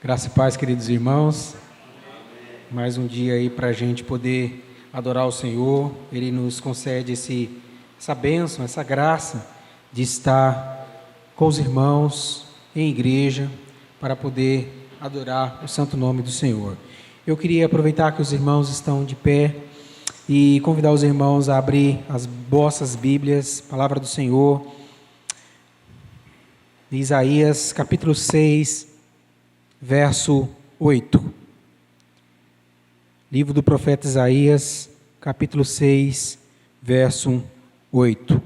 Graça e paz, queridos irmãos. Mais um dia aí para a gente poder adorar o Senhor. Ele nos concede essa bênção, essa graça de estar com os irmãos em igreja para poder adorar o santo nome do Senhor. Eu queria aproveitar que os irmãos estão de pé e convidar os irmãos a abrir as vossas Bíblias, palavra do Senhor, Isaías capítulo 6, verso 8. Livro do profeta Isaías, capítulo 6, verso 8.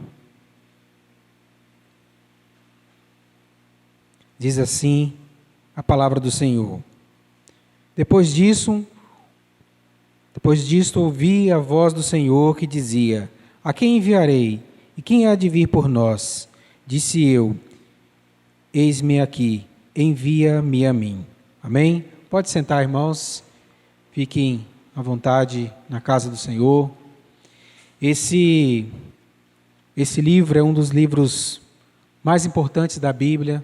Diz assim a palavra do Senhor. Depois disto, ouvi a voz do Senhor que dizia: A quem enviarei? E quem há de vir por nós? Disse eu: Eis-me aqui, envia-me a mim. Amém? Pode sentar, irmãos. Fiquem à vontade na casa do Senhor. Esse livro é um dos livros mais importantes da Bíblia.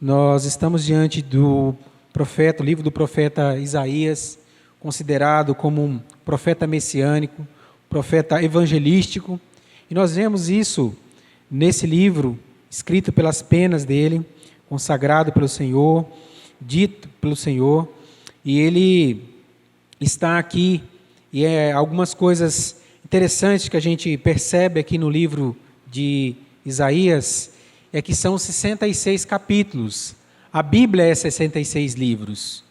Nós estamos diante do profeta, o livro do profeta Isaías, considerado como um profeta messiânico, profeta evangelístico. E nós vemos isso nesse livro, escrito pelas penas dele, consagrado pelo Senhor, dito pelo Senhor, e ele está aqui, e algumas coisas interessantes que a gente percebe aqui no livro de Isaías, é que são 66 capítulos, a Bíblia é 66 livros,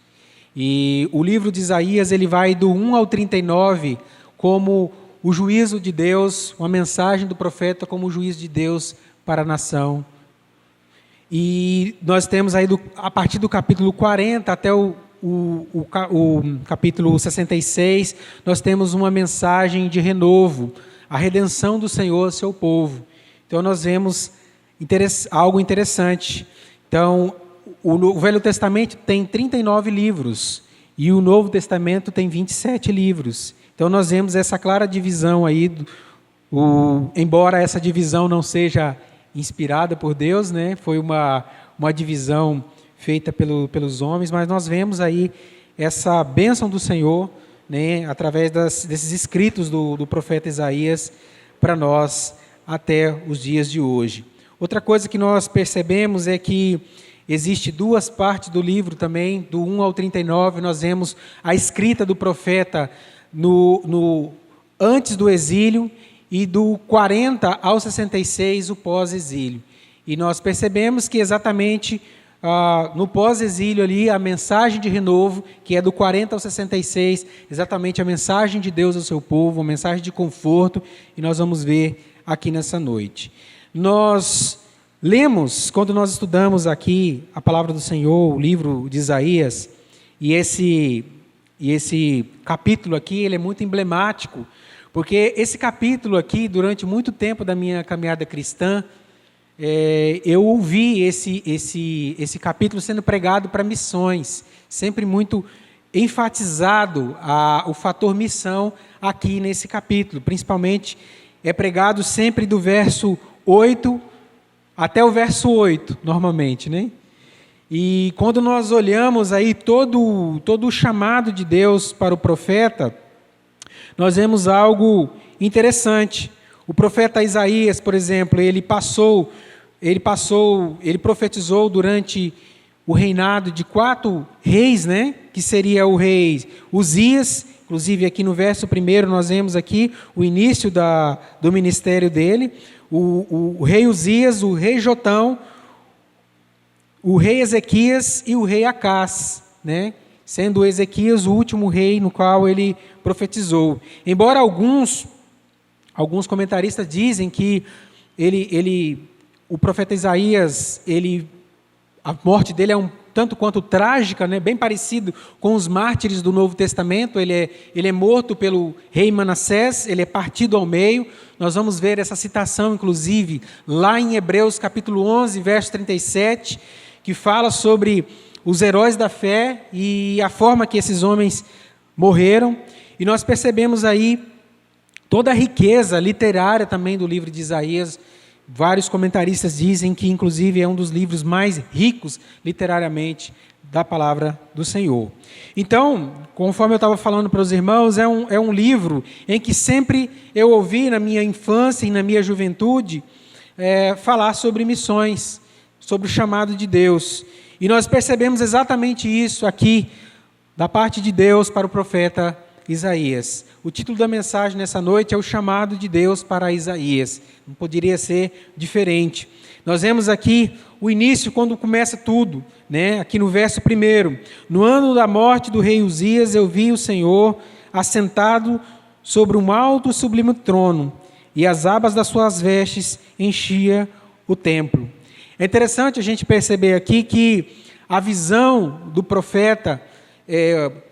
e o livro de Isaías ele vai do 1 ao 39 como o juízo de Deus, uma mensagem do profeta como o juízo de Deus para a nação. E nós temos aí, a partir do capítulo 40 até o capítulo 66, nós temos uma mensagem de renovo, a redenção do Senhor, seu povo. Então nós vemos algo interessante. Então, o Velho Testamento tem 39 livros e o Novo Testamento tem 27 livros. Então nós vemos essa clara divisão aí, embora essa divisão não seja inspirada por Deus, né? Foi uma divisão feita pelos homens, mas nós vemos aí essa bênção do Senhor, né? Através desses escritos do profeta Isaías para nós até os dias de hoje. Outra coisa que nós percebemos é que existe duas partes do livro também, do 1 ao 39, nós vemos a escrita do profeta antes do exílio, e do 40 ao 66, o pós-exílio. E nós percebemos que exatamente no pós-exílio ali, a mensagem de renovo, que é do 40 ao 66, exatamente a mensagem de Deus ao seu povo, uma mensagem de conforto, e nós vamos ver aqui nessa noite. Nós lemos, quando nós estudamos aqui a palavra do Senhor, o livro de Isaías, e esse capítulo aqui, ele é muito emblemático, porque esse capítulo aqui, durante muito tempo da minha caminhada cristã, eu ouvi esse capítulo sendo pregado para missões, sempre muito enfatizado o fator missão aqui nesse capítulo, principalmente é pregado sempre do verso 8 até o verso 8, normalmente, né? E quando nós olhamos aí todo o chamado de Deus para o profeta, nós vemos algo interessante. O profeta Isaías, por exemplo, ele profetizou durante o reinado de 4 reis, né? Que seria o rei Uzias, inclusive aqui no verso 1 nós vemos aqui o início do ministério dele, o rei Uzias, o rei Jotão, o rei Ezequias e o rei Acás, né? Sendo Ezequias o último rei no qual ele profetizou. Embora alguns comentaristas dizem que o profeta Isaías, a morte dele é um tanto quanto trágica, né? Bem parecido com os mártires do Novo Testamento. Ele é morto pelo rei Manassés, ele é partido ao meio. Nós vamos ver essa citação, inclusive, lá em Hebreus capítulo 11, verso 37, que fala sobre os heróis da fé e a forma que esses homens morreram. E nós percebemos aí toda a riqueza literária também do livro de Isaías, Vários comentaristas dizem que, inclusive, é um dos livros mais ricos literariamente da palavra do Senhor. Então, conforme eu estava falando para os irmãos, é um livro em que sempre eu ouvi na minha infância e na minha juventude falar sobre missões, sobre o chamado de Deus. E nós percebemos exatamente isso aqui, da parte de Deus para o profeta Isaías. O título da mensagem nessa noite é o chamado de Deus para Isaías. Não poderia ser diferente. Nós vemos aqui o início, quando começa tudo, né? Aqui no verso 1. No ano da morte do rei Uzias, eu vi o Senhor assentado sobre um alto e sublime trono, e as abas das suas vestes enchia o templo. É interessante a gente perceber aqui que a visão do profeta,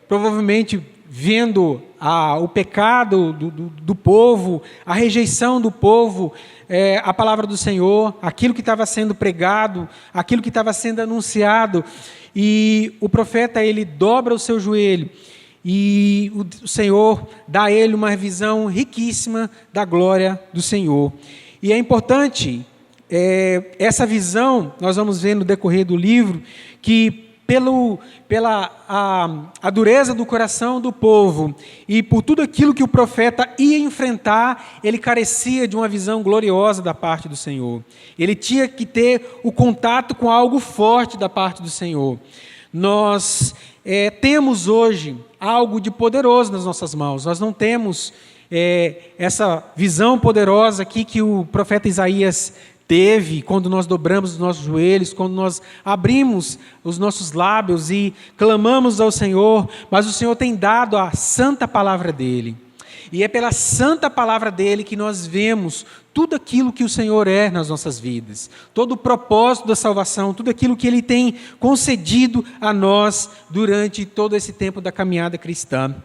provavelmente vendo o pecado do povo, a rejeição do povo, a palavra do Senhor, aquilo que estava sendo pregado, aquilo que estava sendo anunciado, e o profeta, ele dobra o seu joelho, e o Senhor dá a ele uma visão riquíssima da glória do Senhor. E é importante, essa visão, nós vamos ver no decorrer do livro, que pela dureza do coração do povo e por tudo aquilo que o profeta ia enfrentar, ele carecia de uma visão gloriosa da parte do Senhor. Ele tinha que ter o contato com algo forte da parte do Senhor. Nós temos hoje algo de poderoso nas nossas mãos. Nós não temos essa visão poderosa aqui que o profeta Isaías teve quando nós dobramos os nossos joelhos, quando nós abrimos os nossos lábios e clamamos ao Senhor, mas o Senhor tem dado a santa palavra dEle. E é pela santa palavra dEle que nós vemos tudo aquilo que o Senhor é nas nossas vidas, todo o propósito da salvação, tudo aquilo que Ele tem concedido a nós durante todo esse tempo da caminhada cristã.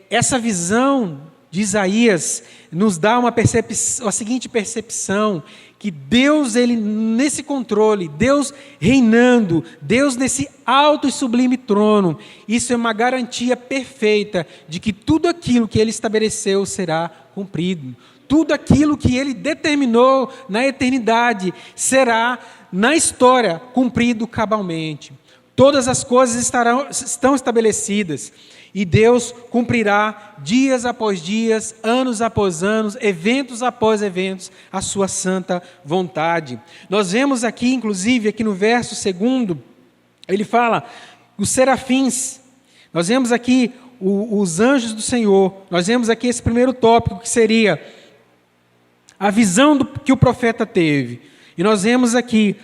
Essa visão de Isaías nos dá a seguinte percepção, que Deus, Ele nesse controle, Deus reinando, Deus nesse alto e sublime trono, isso é uma garantia perfeita de que tudo aquilo que Ele estabeleceu será cumprido. Tudo aquilo que Ele determinou na eternidade será, na história, cumprido cabalmente. Todas as coisas estão estabelecidas. E Deus cumprirá dias após dias, anos após anos, eventos após eventos, a sua santa vontade. Nós vemos aqui, inclusive, aqui no verso 2, ele fala, os serafins, nós vemos aqui os anjos do Senhor, nós vemos aqui esse primeiro tópico, que seria a visão que o profeta teve. E nós vemos aqui,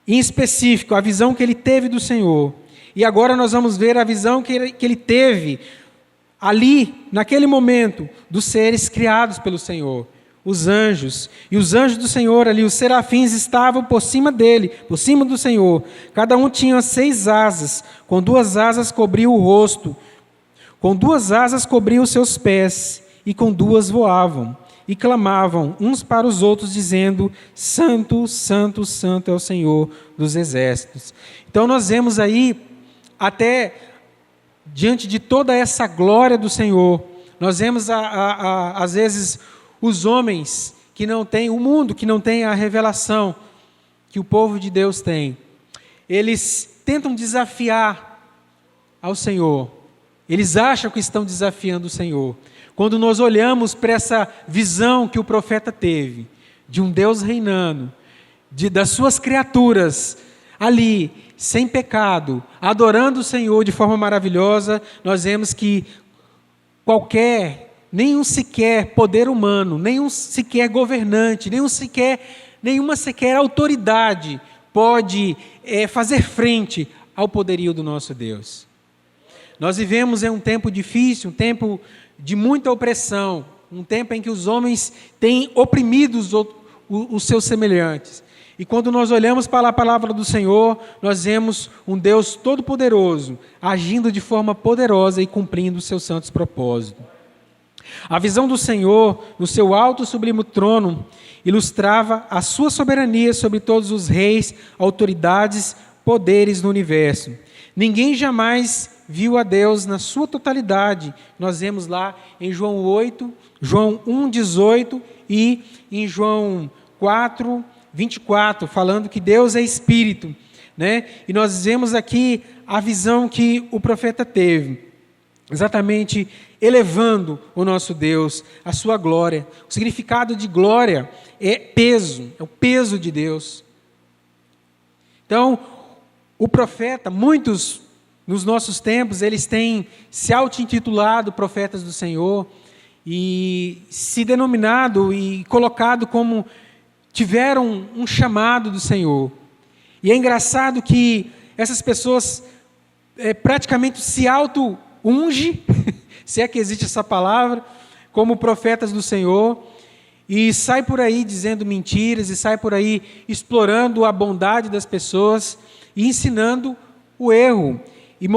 em específico, a visão que ele teve do Senhor. E agora nós vamos ver a visão que ele teve ali, naquele momento, dos seres criados pelo Senhor, os anjos. E os anjos do Senhor ali, os serafins, estavam por cima dele, por cima do Senhor. Cada um tinha 6 asas, com 2 asas cobria o rosto, com 2 asas cobria os seus pés, e com 2 voavam. E clamavam uns para os outros, dizendo, Santo, Santo, Santo é o Senhor dos exércitos. Então nós vemos aí, até diante de toda essa glória do Senhor, nós vemos às vezes os homens que não têm, o mundo que não tem a revelação que o povo de Deus tem. Eles tentam desafiar ao Senhor. Eles acham que estão desafiando o Senhor. Quando nós olhamos para essa visão que o profeta teve, de um Deus reinando, das suas criaturas ali, sem pecado, adorando o Senhor de forma maravilhosa, nós vemos que nenhum sequer poder humano, nenhum sequer governante, nenhuma sequer autoridade pode fazer frente ao poderio do nosso Deus. Nós vivemos em um tempo difícil, um tempo de muita opressão, um tempo em que os homens têm oprimido os seus semelhantes. E quando nós olhamos para a palavra do Senhor, nós vemos um Deus todo-poderoso, agindo de forma poderosa e cumprindo os seus santos propósitos. A visão do Senhor, no seu alto e sublime trono, ilustrava a sua soberania sobre todos os reis, autoridades, poderes no universo. Ninguém jamais viu a Deus na sua totalidade. Nós vemos lá em João 1:18 e em João 4, 24, falando que Deus é Espírito, né? E nós vemos aqui a visão que o profeta teve, exatamente elevando o nosso Deus, a sua glória. O significado de glória é peso, é o peso de Deus. Então, o profeta, muitos nos nossos tempos, eles têm se auto-intitulado profetas do Senhor e se denominado e colocado como tiveram um chamado do Senhor. E é engraçado que essas pessoas praticamente se auto-unge, se é que existe essa palavra, como profetas do Senhor, e sai por aí dizendo mentiras, e sai por aí explorando a bondade das pessoas, e ensinando o erro, e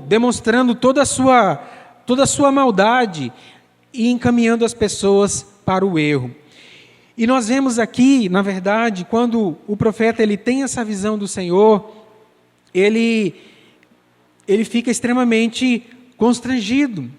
demonstrando toda a sua maldade, e encaminhando as pessoas para o erro. E nós vemos aqui, na verdade, quando o profeta ele tem essa visão do Senhor, ele fica extremamente constrangido.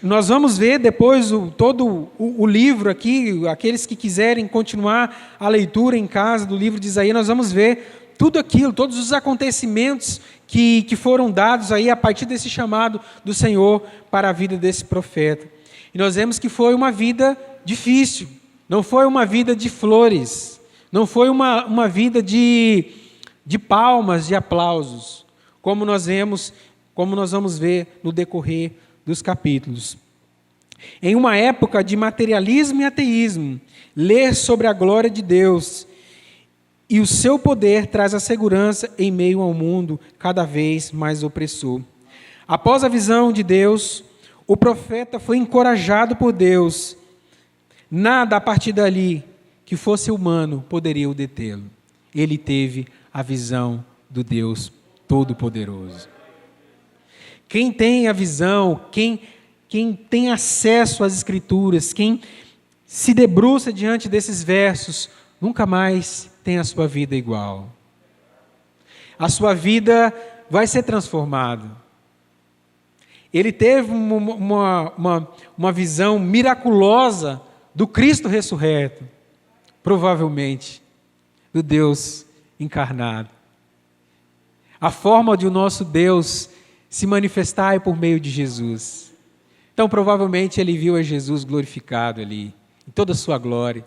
Nós vamos ver depois todo o livro aqui, aqueles que quiserem continuar a leitura em casa do livro de Isaías, nós vamos ver tudo aquilo, todos os acontecimentos que foram dados aí a partir desse chamado do Senhor para a vida desse profeta. E nós vemos que foi uma vida difícil, não foi uma vida de flores, não foi uma vida de palmas, de aplausos, como nós vamos ver no decorrer dos capítulos. Em uma época de materialismo e ateísmo, ler sobre a glória de Deus e o seu poder traz a segurança em meio ao mundo cada vez mais opressor. Após a visão de Deus, o profeta foi encorajado por Deus. Nada a partir dali que fosse humano poderia o detê-lo. Ele teve a visão do Deus Todo-Poderoso. Quem tem a visão, quem tem acesso às Escrituras, quem se debruça diante desses versos, nunca mais tem a sua vida igual. A sua vida vai ser transformada. Ele teve uma visão miraculosa do Cristo ressurreto, provavelmente, do Deus encarnado. A forma de o nosso Deus se manifestar é por meio de Jesus. Então, provavelmente, ele viu a Jesus glorificado ali, em toda a sua glória.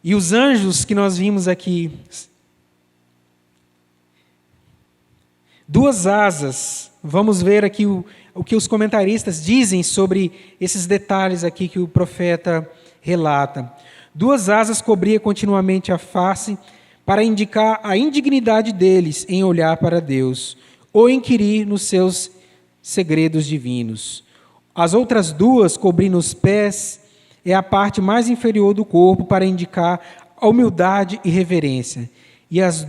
E os anjos que nós vimos aqui, 2 asas, vamos ver aqui o que os comentaristas dizem sobre esses detalhes aqui que o profeta relata. 2 asas cobria continuamente a face para indicar a indignidade deles em olhar para Deus ou inquirir nos seus segredos divinos. As outras 2, cobrindo os pés, é a parte mais inferior do corpo para indicar a humildade e reverência. E as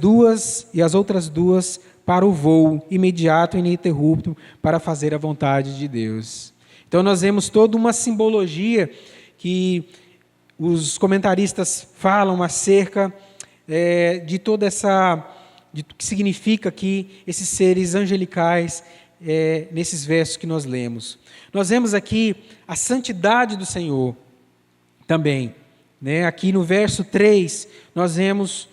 outras 2 para o voo imediato e ininterrupto para fazer a vontade de Deus. Então nós vemos toda uma simbologia que os comentaristas falam acerca de toda de o que significa aqui esses seres angelicais nesses versos que nós lemos. Nós vemos aqui a santidade do Senhor também. Aqui no verso 3, nós vemos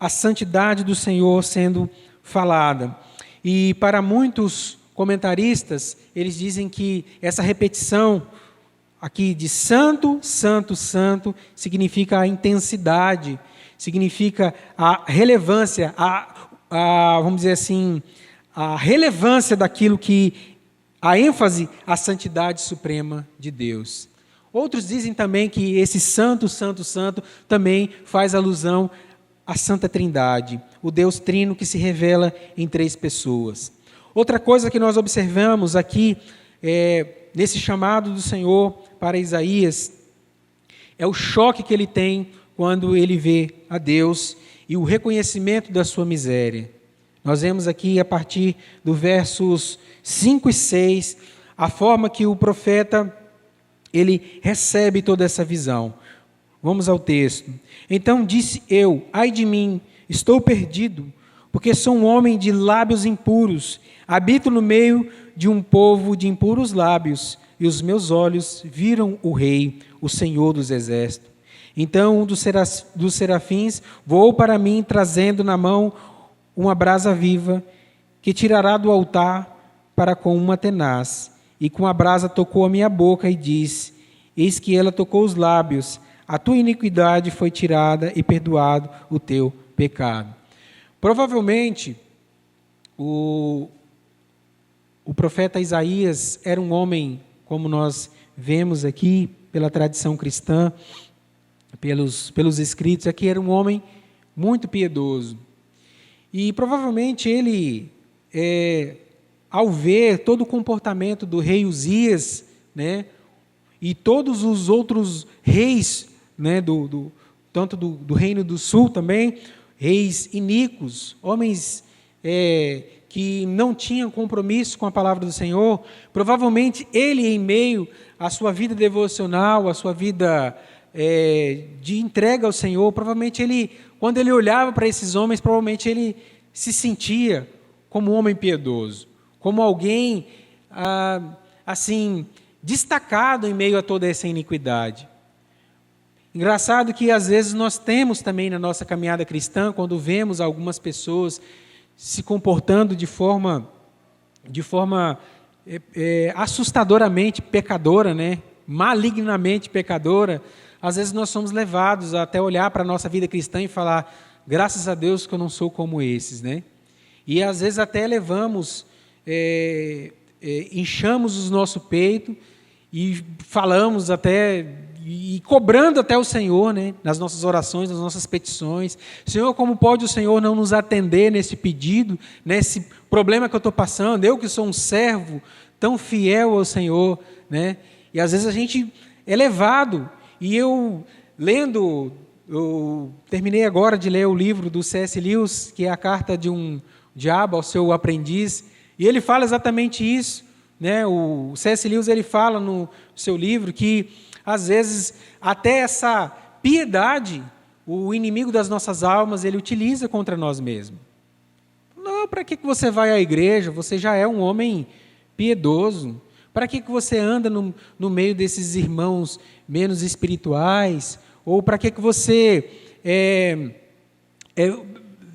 a santidade do Senhor sendo falada. E para muitos comentaristas, eles dizem que essa repetição aqui de santo, santo, santo, significa a intensidade, significa a relevância, vamos dizer assim, a relevância daquilo a ênfase à santidade suprema de Deus. Outros dizem também que esse santo, santo, santo também faz alusão à Santa Trindade, o Deus Trino que se revela em 3 pessoas. Outra coisa que nós observamos aqui, nesse chamado do Senhor para Isaías, é o choque que ele tem quando ele vê a Deus e o reconhecimento da sua miséria. Nós vemos aqui, a partir do versos 5 e 6, a forma que o profeta ele recebe toda essa visão. Vamos ao texto. Então disse eu, ai de mim, estou perdido, porque sou um homem de lábios impuros, habito no meio de um povo de impuros lábios, e os meus olhos viram o Rei, o Senhor dos Exércitos. Então um dos serafins voou para mim, trazendo na mão uma brasa viva, que tirará do altar para com uma tenaz. E com a brasa tocou a minha boca e disse: eis que ela tocou os lábios, a tua iniquidade foi tirada e perdoado o teu pecado. Provavelmente, o profeta Isaías era um homem, como nós vemos aqui, pela tradição cristã, pelos escritos aqui, era um homem muito piedoso. E provavelmente ele, ao ver todo o comportamento do rei Uzias, né, e todos os outros reis, né, tanto do reino do sul também, reis iníquos, homens que não tinham compromisso com a palavra do Senhor, provavelmente ele, em meio à sua vida devocional, à sua vida de entrega ao Senhor, provavelmente ele, quando ele olhava para esses homens, provavelmente ele se sentia como um homem piedoso, como alguém assim destacado em meio a toda essa iniquidade. Engraçado que às vezes nós temos também na nossa caminhada cristã, quando vemos algumas pessoas se comportando de forma assustadoramente pecadora, né? Malignamente pecadora, às vezes nós somos levados a até olhar para a nossa vida cristã e falar: graças a Deus que eu não sou como esses, né? E às vezes até levamos, inchamos o nosso peito e falamos até, e cobrando até o Senhor, né, nas nossas orações, nas nossas petições: Senhor, como pode o Senhor não nos atender nesse pedido, nesse problema que eu estou passando, eu que sou um servo tão fiel ao Senhor, né? E às vezes a gente é levado, e eu terminei agora de ler o livro do C.S. Lewis, que é a carta de um diabo ao seu aprendiz, e ele fala exatamente isso, né? O C.S. Lewis, ele fala no seu livro que às vezes até essa piedade o inimigo das nossas almas ele utiliza contra nós mesmos. Não, para que você vai à igreja? Você já é um homem piedoso. Para que você anda no meio desses irmãos menos espirituais? Ou para que você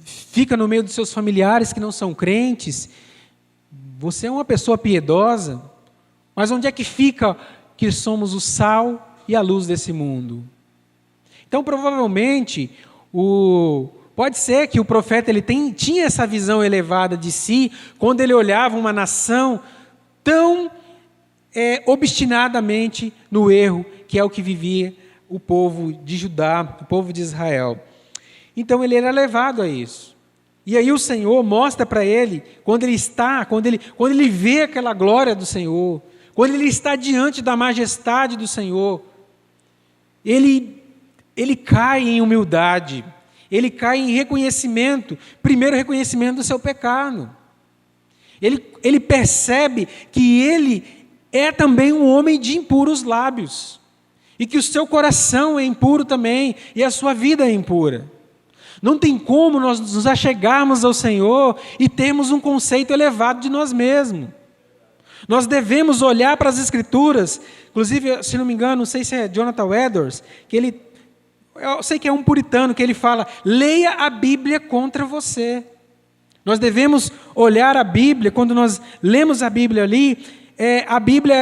fica no meio dos seus familiares que não são crentes? Você é uma pessoa piedosa, mas onde é que fica que somos o sal e a luz desse mundo? Então, provavelmente, pode ser que o profeta ele tinha essa visão elevada de si, quando ele olhava uma nação tão obstinadamente no erro, que é o que vivia o povo de Judá, o povo de Israel. Então, ele era levado a isso. E aí o Senhor mostra para ele, quando ele vê aquela glória do Senhor, quando ele está diante da majestade do Senhor, ele cai em humildade, ele cai em reconhecimento, primeiro reconhecimento do seu pecado. Ele percebe que ele é também um homem de impuros lábios, e que o seu coração é impuro também, e a sua vida é impura. Não tem como nós nos achegarmos ao Senhor e termos um conceito elevado de nós mesmos. Nós devemos olhar para as Escrituras, inclusive, se não me engano, não sei se é Jonathan Edwards, eu sei que é um puritano, que ele fala: leia a Bíblia contra você. Nós devemos olhar a Bíblia, quando nós lemos a Bíblia ali, a Bíblia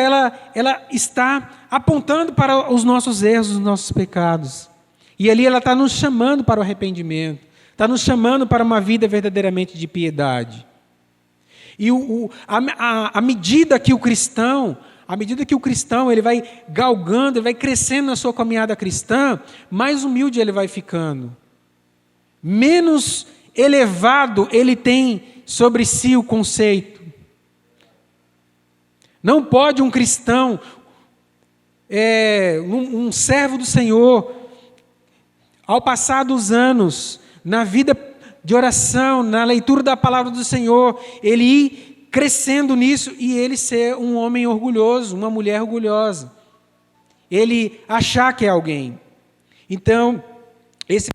ela está apontando para os nossos erros, os nossos pecados. E ali ela está nos chamando para o arrependimento, está nos chamando para uma vida verdadeiramente de piedade. E à medida que o cristão ele vai galgando, ele vai crescendo na sua caminhada cristã, mais humilde ele vai ficando. Menos elevado ele tem sobre si o conceito. Não pode um cristão, um servo do Senhor, ao passar dos anos, na vida de oração, na leitura da palavra do Senhor, ele ir crescendo nisso e ele ser um homem orgulhoso, uma mulher orgulhosa. Ele achar que é alguém. Então, esse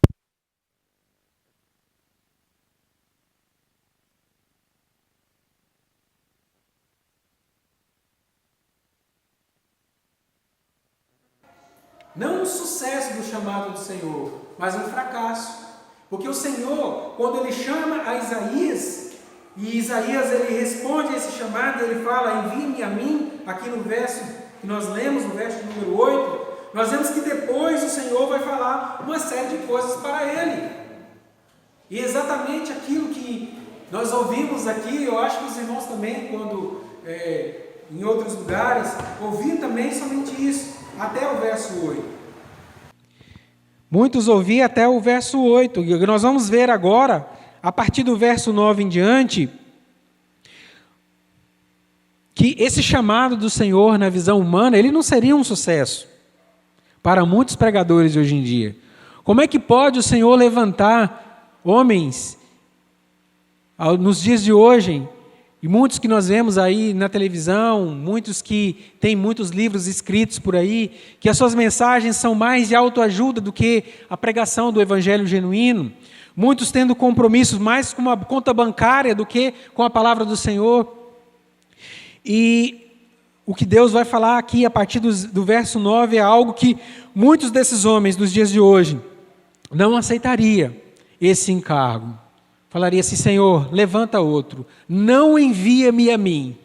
Não um sucesso do chamado do Senhor, mas um fracasso. Porque o Senhor, quando Ele chama a Isaías, e Isaías ele responde a esse chamado, ele fala, envie-me a mim, aqui no verso que nós lemos, no verso número 8, nós vemos que depois o Senhor vai falar uma série de coisas para ele. E exatamente aquilo que nós ouvimos aqui, eu acho que os irmãos também, quando em outros lugares, ouviam também somente isso, até o verso 8. Muitos ouviam até o verso 8, e nós vamos ver agora, a partir do verso 9 em diante, que esse chamado do Senhor na visão humana, ele não seria um sucesso para muitos pregadores de hoje em dia. Como é que pode o Senhor levantar homens nos dias de hoje, e muitos que nós vemos aí na televisão, muitos que têm muitos livros escritos por aí, que as suas mensagens são mais de autoajuda do que a pregação do evangelho genuíno, muitos tendo compromissos mais com uma conta bancária do que com a palavra do Senhor. E o que Deus vai falar aqui a partir do verso 9 é algo que muitos desses homens dos dias de hoje não aceitaria esse encargo. Falaria assim, Senhor, levanta outro, não envia-me a mim,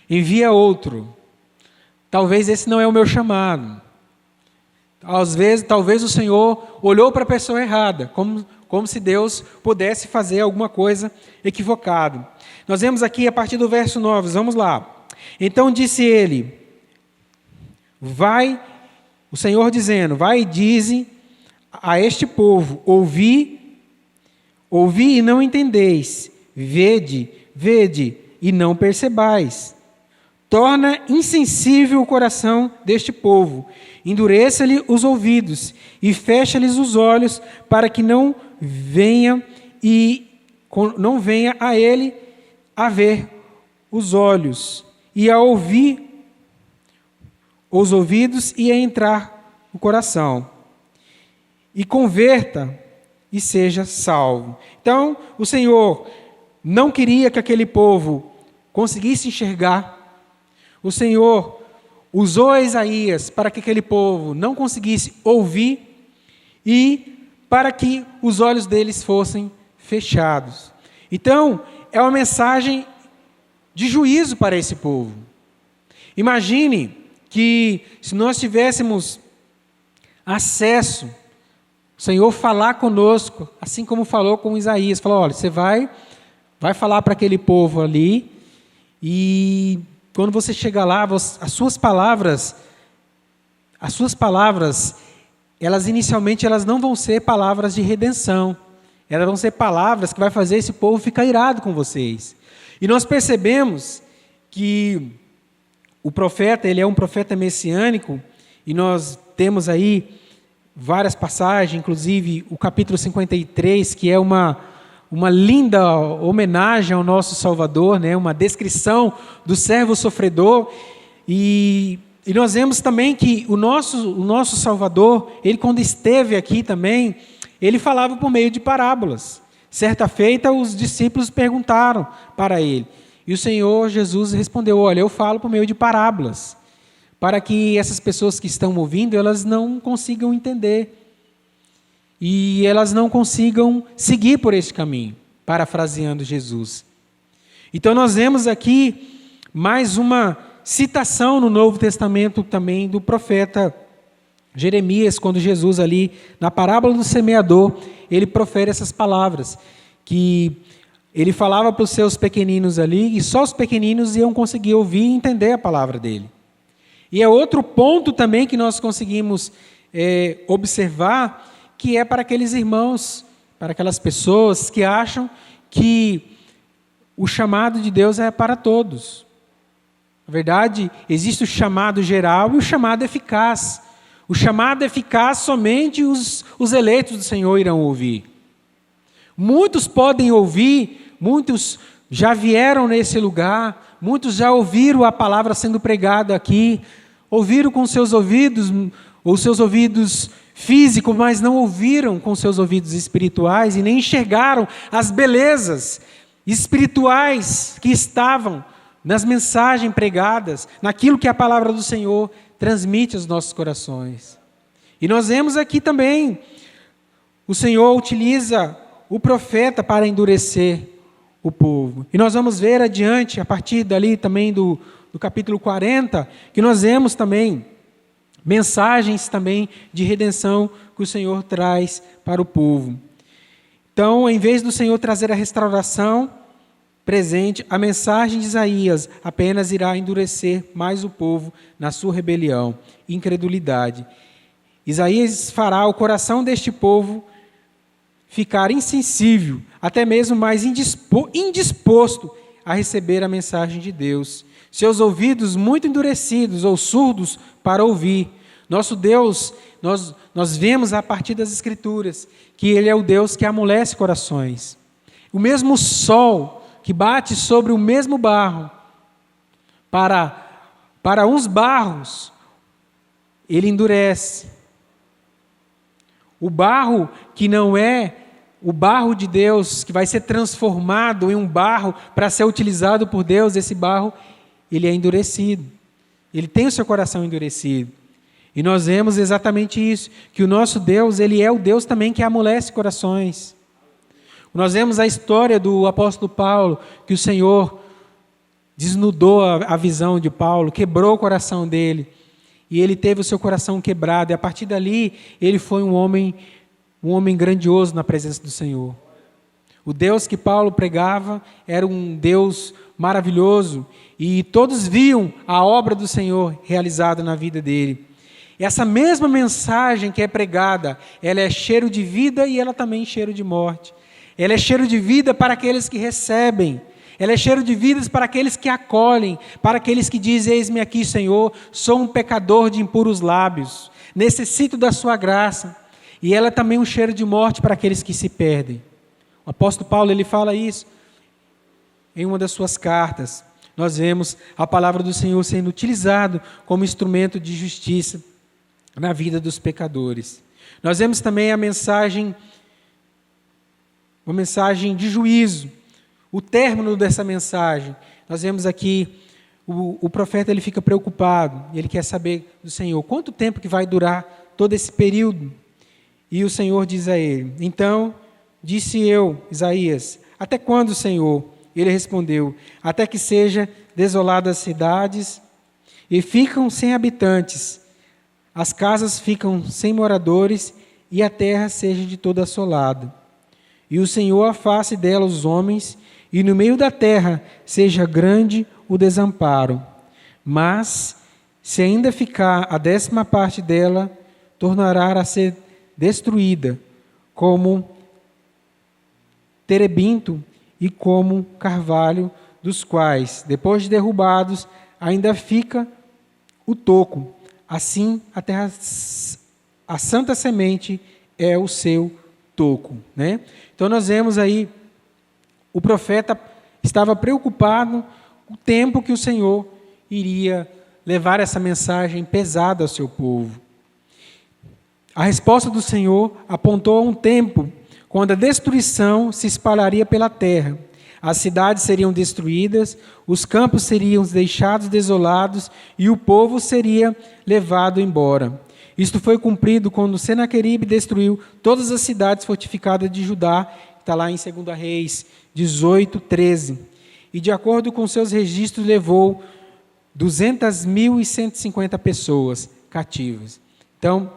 envia outro. Talvez esse não é o meu chamado. Às vezes, talvez o Senhor olhou para a pessoa errada, como se Deus pudesse fazer alguma coisa equivocada. Nós vemos aqui a partir do verso 9, vamos lá. Então disse ele, o Senhor dizendo, vai e dize a este povo, ouvi e não entendeis, vede e não percebais. Torna insensível o coração deste povo, endureça-lhe os ouvidos e fecha-lhes os olhos, para que não venha a ele a ver os olhos, e a ouvir os ouvidos e a entrar o coração, e converta e seja salvo. Então, o Senhor não queria que aquele povo conseguisse enxergar. O Senhor usou a Isaías para que aquele povo não conseguisse ouvir e para que os olhos deles fossem fechados. Então, é uma mensagem de juízo para esse povo. Imagine que se nós tivéssemos acesso, o Senhor falar conosco, assim como falou com Isaías, falou, olha, você vai falar para aquele povo ali, e quando você chegar lá, as suas palavras, elas inicialmente não vão ser palavras de redenção, elas vão ser palavras que vai fazer esse povo ficar irado com vocês. E nós percebemos que o profeta, ele é um profeta messiânico, e nós temos aí várias passagens, inclusive o capítulo 53, que é uma linda homenagem ao nosso Salvador, né? Uma descrição do servo sofredor, e nós vemos também que o nosso Salvador, ele quando esteve aqui também, ele falava por meio de parábolas. Certa feita, os discípulos perguntaram para ele, e o Senhor Jesus respondeu, olha, eu falo por meio de parábolas, para que essas pessoas que estão ouvindo, elas não consigam entender. E elas não consigam seguir por este caminho, parafraseando Jesus. Então nós vemos aqui mais uma citação no Novo Testamento também do profeta Jeremias, quando Jesus ali, na parábola do semeador, ele profere essas palavras, que ele falava para os seus pequeninos ali, e só os pequeninos iam conseguir ouvir e entender a palavra dele. E é outro ponto também que nós conseguimos observar, que é para aqueles irmãos, para aquelas pessoas que acham que o chamado de Deus é para todos. Na verdade, existe o chamado geral e o chamado eficaz. O chamado eficaz somente os eleitos do Senhor irão ouvir. Muitos podem ouvir, muitos já vieram nesse lugar, muitos já ouviram a palavra sendo pregada aqui, ouviram com seus ouvidos, ou seus ouvidos físicos, mas não ouviram com seus ouvidos espirituais e nem enxergaram as belezas espirituais que estavam nas mensagens pregadas, naquilo que a palavra do Senhor transmite aos nossos corações. E nós vemos aqui também, o Senhor utiliza o profeta para endurecer o povo. E nós vamos ver adiante, a partir dali também do capítulo 40, que nós vemos também mensagens também de redenção que o Senhor traz para o povo. Então, em vez do Senhor trazer a restauração presente, a mensagem de Isaías apenas irá endurecer mais o povo na sua rebelião e incredulidade. Isaías fará o coração deste povo ficar insensível, até mesmo mais indisposto a receber a mensagem de Deus. Seus ouvidos muito endurecidos ou surdos para ouvir. Nosso Deus, nós vemos a partir das Escrituras, que Ele é o Deus que amolece corações. O mesmo sol que bate sobre o mesmo barro, para uns barros, Ele endurece. O barro que não é o barro de Deus, que vai ser transformado em um barro para ser utilizado por Deus, esse barro, ele é endurecido. Ele tem o seu coração endurecido. E nós vemos exatamente isso, que o nosso Deus, ele é o Deus também que amolece corações. Nós vemos a história do apóstolo Paulo, que o Senhor desnudou a visão de Paulo, quebrou o coração dele, e ele teve o seu coração quebrado, e a partir dali, ele foi um homem grandioso na presença do Senhor. O Deus que Paulo pregava era um Deus maravilhoso, e todos viam a obra do Senhor realizada na vida dele. Essa mesma mensagem que é pregada, ela é cheiro de vida e ela também é cheiro de morte. Ela é cheiro de vida para aqueles que recebem. Ela é cheiro de vida para aqueles que acolhem, para aqueles que dizem: eis-me aqui, Senhor, sou um pecador de impuros lábios, necessito da sua graça. E ela é também um cheiro de morte para aqueles que se perdem. O apóstolo Paulo, ele fala isso em uma das suas cartas. Nós vemos a palavra do Senhor sendo utilizado como instrumento de justiça na vida dos pecadores. Nós vemos também uma mensagem de juízo. O término dessa mensagem, nós vemos aqui, o profeta ele fica preocupado, ele quer saber do Senhor, quanto tempo que vai durar todo esse período? E o Senhor diz a ele: então, disse eu, Isaías, até quando, Senhor? Ele respondeu: até que seja desoladas as cidades e ficam sem habitantes, as casas ficam sem moradores e a terra seja de toda assolada. E o Senhor afaste dela os homens, e no meio da terra seja grande o desamparo. Mas, se ainda ficar a 10ª parte dela, tornará a ser destruída, como terebinto e como carvalho, dos quais, depois de derrubados, ainda fica o toco. Assim, a terra, a santa semente é o seu toco, né? Então nós vemos aí, o profeta estava preocupado com o tempo que o Senhor iria levar essa mensagem pesada ao seu povo. A resposta do Senhor apontou a um tempo quando a destruição se espalharia pela terra. As cidades seriam destruídas, os campos seriam deixados desolados e o povo seria levado embora. Isto foi cumprido quando Senaqueribe destruiu todas as cidades fortificadas de Judá, que está lá em 2 Reis 18:13. E de acordo com seus registros, levou 200.150 pessoas cativas. Então,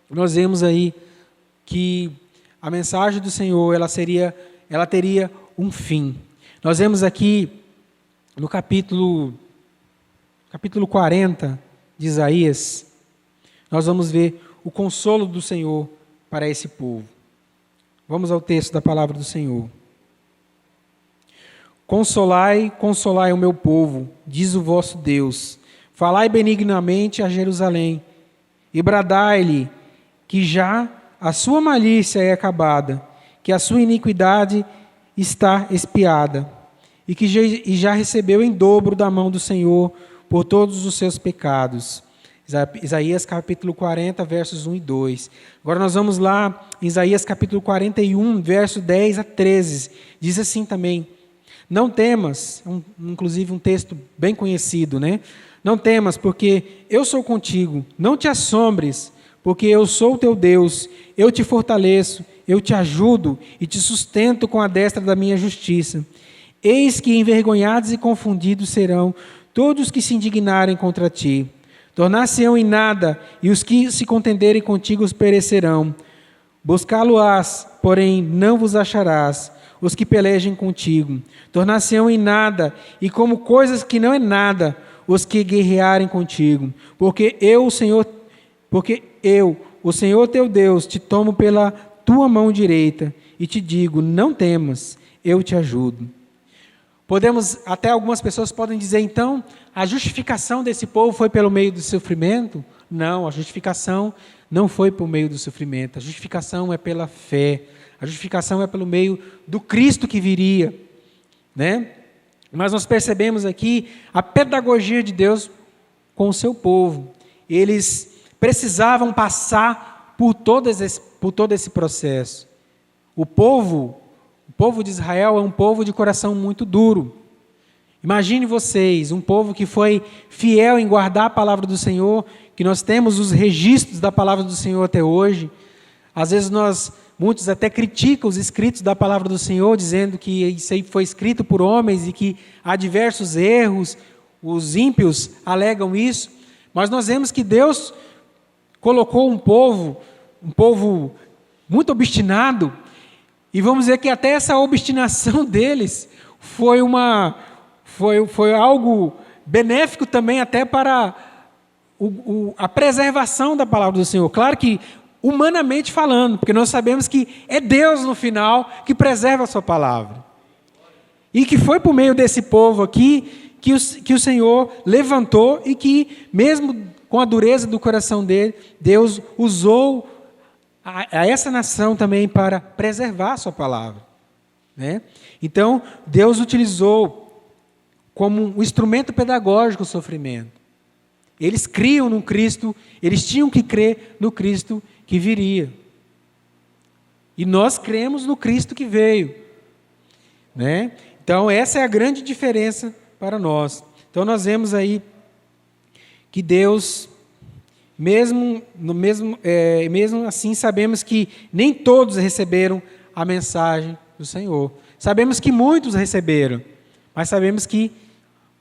nós vemos aí que a mensagem do Senhor, ela teria um fim. Nós vemos aqui no capítulo 40 de Isaías, nós vamos ver o consolo do Senhor para esse povo. Vamos ao texto da palavra do Senhor. Consolai, consolai o meu povo, diz o vosso Deus. Falai benignamente a Jerusalém e bradai-lhe que já a sua malícia é acabada, que a sua iniquidade está expiada, e que já recebeu em dobro da mão do Senhor por todos os seus pecados. Isaías capítulo 40, versos 1 e 2. Agora nós vamos lá em Isaías capítulo 41, verso 10 a 13. Diz assim também: não temas, inclusive um texto bem conhecido, né? Não temas, porque eu sou contigo. Não te assombres, porque eu sou o teu Deus. Eu te fortaleço, eu te ajudo e te sustento com a destra da minha justiça. Eis que envergonhados e confundidos serão todos que se indignarem contra ti. Tornar-se-ão em nada, e os que se contenderem contigo perecerão. Buscá-lo-ás, porém não vos acharás, os que pelejem contigo. Tornar-se-ão em nada, e como coisas que não é nada, os que guerrearem contigo. Porque eu, o Senhor teu Deus, te tomo pela tua mão direita, e te digo, não temas, eu te ajudo. Até algumas pessoas podem dizer, então, a justificação desse povo foi pelo meio do sofrimento? Não, a justificação não foi por meio do sofrimento, a justificação é pela fé, a justificação é pelo meio do Cristo que viria, né? Mas nós percebemos aqui a pedagogia de Deus com o seu povo. Eles precisavam passar por todo esse processo. O povo de Israel é um povo de coração muito duro. Imagine vocês, um povo que foi fiel em guardar a palavra do Senhor, que nós temos os registros da palavra do Senhor até hoje. Às vezes muitos até criticam os escritos da palavra do Senhor, dizendo que isso aí foi escrito por homens e que há diversos erros, os ímpios alegam isso, mas nós vemos que Deus colocou um povo muito obstinado, e vamos dizer que até essa obstinação deles foi algo benéfico também até para a preservação da palavra do Senhor. Claro que humanamente falando, porque nós sabemos que é Deus no final que preserva a sua palavra. E que foi por meio desse povo aqui que o Senhor levantou e que mesmo com a dureza do coração dele, Deus usou a essa nação também para preservar a sua palavra, né? Então, Deus utilizou como um instrumento pedagógico o sofrimento. Eles criam no Cristo, eles tinham que crer no Cristo que viria. E nós cremos no Cristo que veio, né? Então, essa é a grande diferença para nós. Então, nós vemos aí que Deus, mesmo assim, sabemos que nem todos receberam a mensagem do Senhor. Sabemos que muitos receberam, mas sabemos que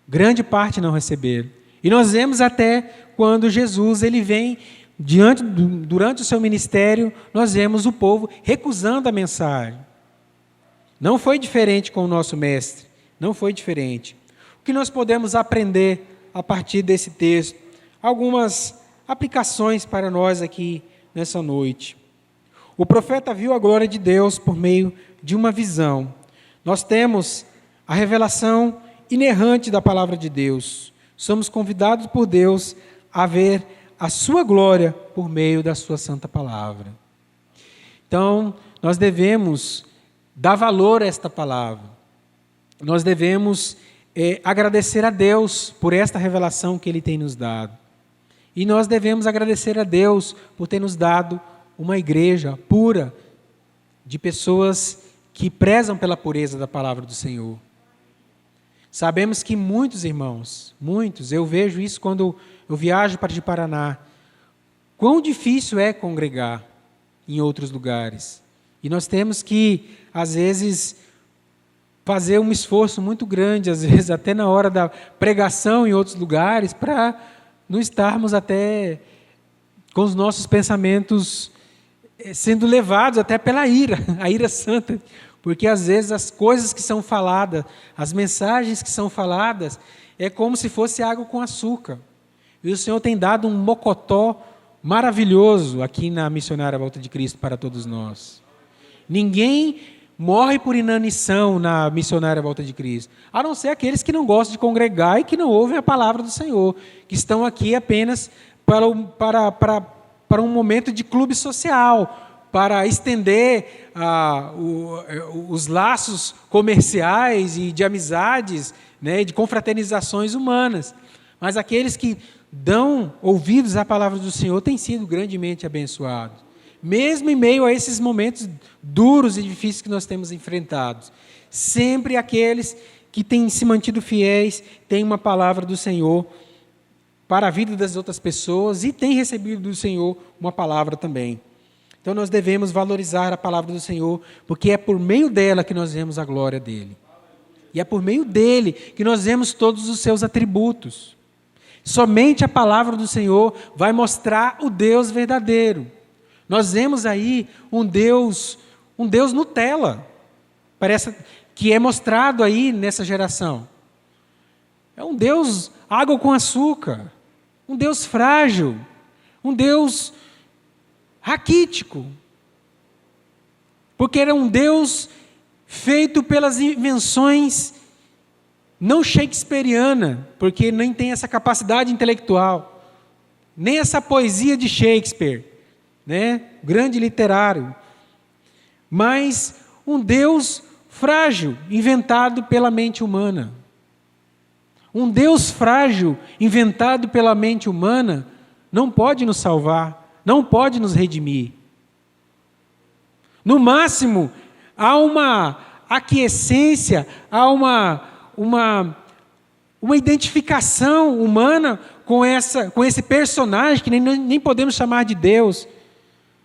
grande parte não receberam. E nós vemos até quando Jesus ele vem durante o seu ministério, nós vemos o povo recusando a mensagem. Não foi diferente com o nosso mestre, não foi diferente. O que nós podemos aprender a partir desse texto? Algumas aplicações para nós aqui nessa noite. O profeta viu a glória de Deus por meio de uma visão. Nós temos a revelação inerrante da palavra de Deus. Somos convidados por Deus a ver a sua glória por meio da sua santa palavra. Então, nós devemos dar valor a esta palavra. Nós devemos agradecer a Deus por esta revelação que Ele tem nos dado. E nós devemos agradecer a Deus por ter nos dado uma igreja pura, de pessoas que prezam pela pureza da palavra do Senhor. Sabemos que muitos irmãos, eu vejo isso quando eu viajo para de Paraná, quão difícil é congregar em outros lugares. E nós temos que, às vezes, fazer um esforço muito grande, às vezes até na hora da pregação em outros lugares, para não estarmos até com os nossos pensamentos sendo levados até pela ira, a ira santa, porque às vezes as coisas que são faladas, as mensagens que são faladas, é como se fosse água com açúcar. E o Senhor tem dado um mocotó maravilhoso aqui na Missionária Volta de Cristo para todos nós. Ninguém morre por inanição na Missionária Volta de Cristo, a não ser aqueles que não gostam de congregar e que não ouvem a palavra do Senhor, que estão aqui apenas para um momento de clube social, para estender os laços comerciais e de amizades, né, de confraternizações humanas. Mas aqueles que dão ouvidos à palavra do Senhor têm sido grandemente abençoados. Mesmo em meio a esses momentos duros e difíceis que nós temos enfrentado. Sempre aqueles que têm se mantido fiéis têm uma palavra do Senhor para a vida das outras pessoas e tem recebido do Senhor uma palavra também. Então nós devemos valorizar a palavra do Senhor, porque é por meio dela que nós vemos a glória dele. E é por meio dele que nós vemos todos os seus atributos. Somente a palavra do Senhor vai mostrar o Deus verdadeiro. Nós vemos aí um Deus Nutella, parece que é mostrado aí nessa geração. É um Deus água com açúcar, um Deus frágil, um Deus raquítico, porque era um Deus feito pelas invenções não shakespeariana, porque nem tem essa capacidade intelectual, nem essa poesia de Shakespeare, né? Grande literário, mas um Deus frágil, inventado pela mente humana. Um Deus frágil, inventado pela mente humana, não pode nos salvar, não pode nos redimir. No máximo, há uma aquiescência, há uma identificação humana com esse personagem, que nem podemos chamar de Deus,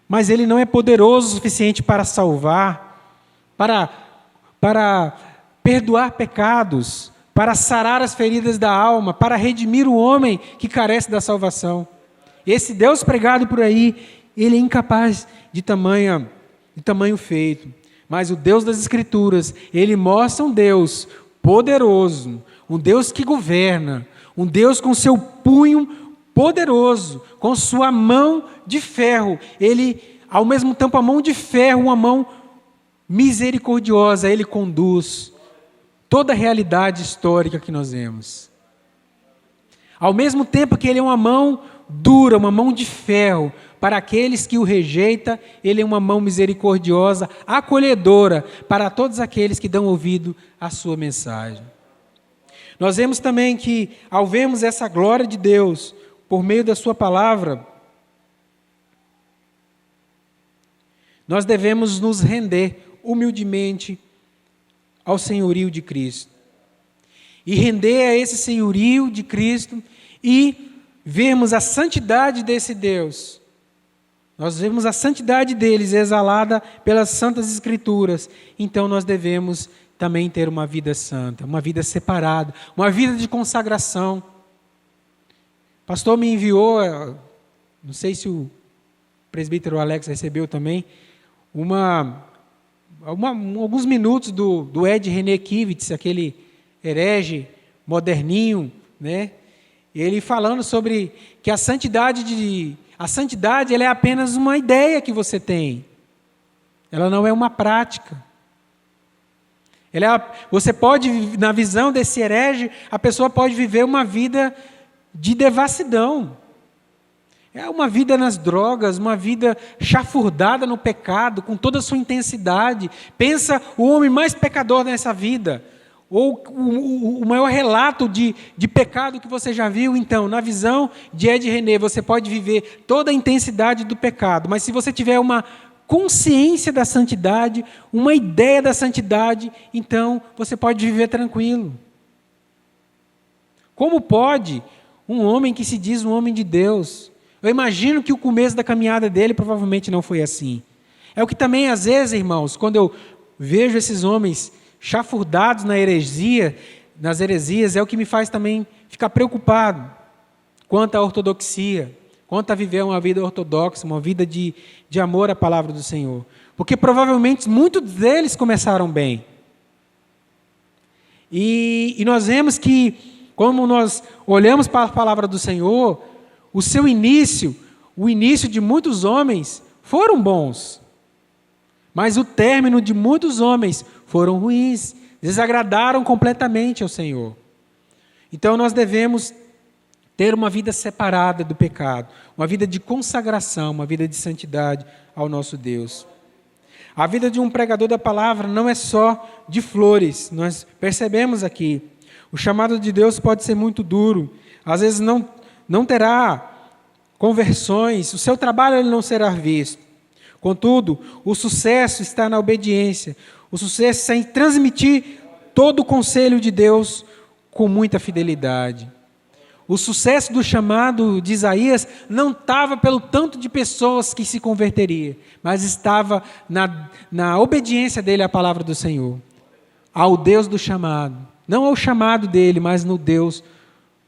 mas ele não é poderoso o suficiente para salvar, para perdoar pecados, para sarar as feridas da alma, para redimir o homem que carece da salvação. Esse Deus pregado por aí, ele é incapaz de tamanho feito. Mas o Deus das Escrituras, ele mostra um Deus poderoso, um Deus que governa, um Deus com seu punho poderoso, com sua mão de ferro. Ele, ao mesmo tempo, a mão de ferro, uma mão misericordiosa, ele conduz toda a realidade histórica que nós vemos. Ao mesmo tempo que ele é uma mão dura, uma mão de ferro, para aqueles que o rejeitam, ele é uma mão misericordiosa, acolhedora, para todos aqueles que dão ouvido à sua mensagem. Nós vemos também que, ao vermos essa glória de Deus, por meio da sua palavra, nós devemos nos render humildemente ao senhorio de Cristo. E render a esse senhorio de Cristo e vermos a santidade desse Deus. Nós vemos a santidade deles exalada pelas santas Escrituras. Então nós devemos também ter uma vida santa, uma vida separada, uma vida de consagração. O pastor me enviou, não sei se o presbítero Alex recebeu também, alguns minutos do Ed René Kivitz, aquele herege moderninho, né? Ele falando sobre que a santidade ela é apenas uma ideia que você tem. Ela não é uma prática. Você pode, na visão desse herege, a pessoa pode viver uma vida de devassidão. É uma vida nas drogas, uma vida chafurdada no pecado, com toda a sua intensidade. Pensa o homem mais pecador nessa vida, ou o maior relato de pecado que você já viu. Então, na visão de Ed René, você pode viver toda a intensidade do pecado, mas se você tiver uma consciência da santidade, uma ideia da santidade, então você pode viver tranquilo. Como pode um homem que se diz um homem de Deus? Eu imagino que o começo da caminhada dele provavelmente não foi assim. É o que também, às vezes, irmãos, quando eu vejo esses homens chafurdados nas heresias, é o que me faz também ficar preocupado quanto à ortodoxia, quanto a viver uma vida ortodoxa, uma vida de amor à palavra do Senhor. Porque provavelmente muitos deles começaram bem. E nós vemos que, como nós olhamos para a palavra do Senhor, o início de muitos homens foram bons. Mas o término de muitos homens foram ruins, desagradaram completamente ao Senhor. Então nós devemos ter uma vida separada do pecado, uma vida de consagração, uma vida de santidade ao nosso Deus. A vida de um pregador da palavra não é só de flores, nós percebemos aqui. O chamado de Deus pode ser muito duro, às vezes não terá conversões, o seu trabalho ele não será visto. Contudo, o sucesso está na obediência, o sucesso está em transmitir todo o conselho de Deus com muita fidelidade. O sucesso do chamado de Isaías não estava pelo tanto de pessoas que se converteriam, mas estava na obediência dele à palavra do Senhor, ao Deus do chamado. Não ao chamado dele, mas no Deus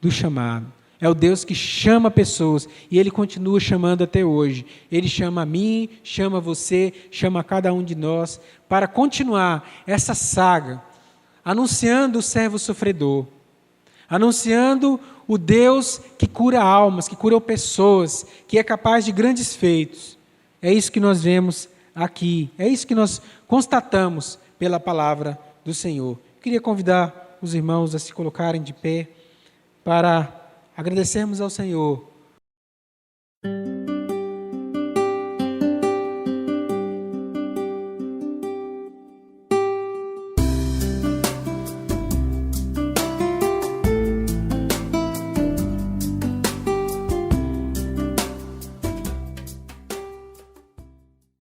do chamado. É o Deus que chama pessoas e Ele continua chamando até hoje. Ele chama a mim, chama você, chama a cada um de nós para continuar essa saga, anunciando o servo sofredor, anunciando o Deus que cura almas, que cura pessoas, que é capaz de grandes feitos. É isso que nós vemos aqui, é isso que nós constatamos pela palavra do Senhor. Eu queria convidar os irmãos a se colocarem de pé para agradecermos ao Senhor.